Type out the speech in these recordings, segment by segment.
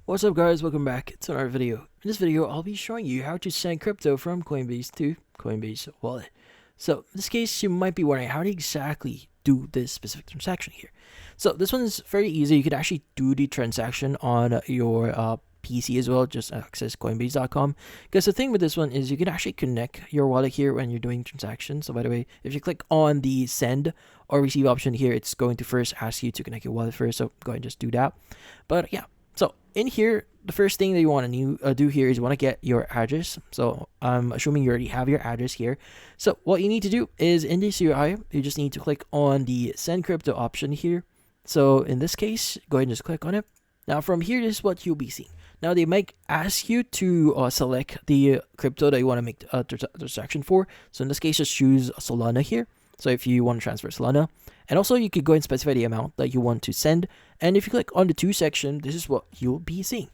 What's up guys, welcome back to another video. In this video, I'll be showing you how to send crypto from Coinbase to Coinbase wallet. So in this case, you might be wondering how to exactly do this specific transaction here. So this one is very easy. You can actually do the transaction on your PC as well. Just access coinbase.com, because the thing with this one is you can actually connect your wallet here when you're doing transactions. So by the way, if you click on the send or receive option here, it's going to first ask you to connect your wallet first, so go ahead and just do that. But yeah, so in here, the first thing that you want to do here is you want to get your address. So I'm assuming you already have your address here. So what you need to do is in this UI, you just need to click on the send crypto option here. So in this case, go ahead and just click on it. Now from here, this is what you'll be seeing. Now they might ask you to select the crypto that you want to make a transaction for. So in this case, just choose Solana here. So if you want to transfer Solana, and also you could go and specify the amount that you want to send. And if you click on the to section, this is what you'll be seeing.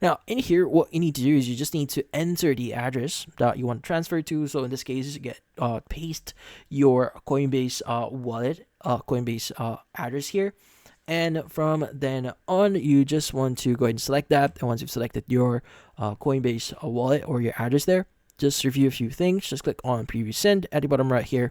Now in here, what you need to do is you just need to enter the address that you want to transfer to. So in this case, you get paste your Coinbase wallet, Coinbase address here. And from then on, you just want to go ahead and select that. And once you've selected your Coinbase wallet or your address there, just review a few things. Just click on preview send at the bottom right here,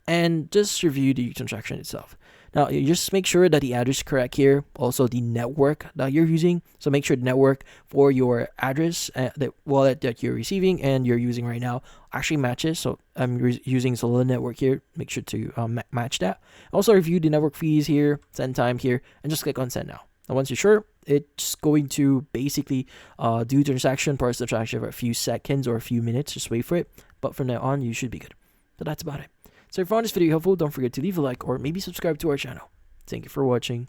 and just review the transaction itself. Now, you just make sure that the address is correct here. Also, the network that you're using. So make sure the network for your address, the wallet that you're receiving and you're using right now actually matches. So I'm using Solana network here. Make sure to match that. Also, review the network fees here, send time here, and just click on send now. Now, once you're sure, it's going to basically do the transaction, parse the transaction for a few seconds or a few minutes. Just wait for it. But from now on, you should be good. So that's about it. So if you found this video helpful, don't forget to leave a like or maybe subscribe to our channel. Thank you for watching.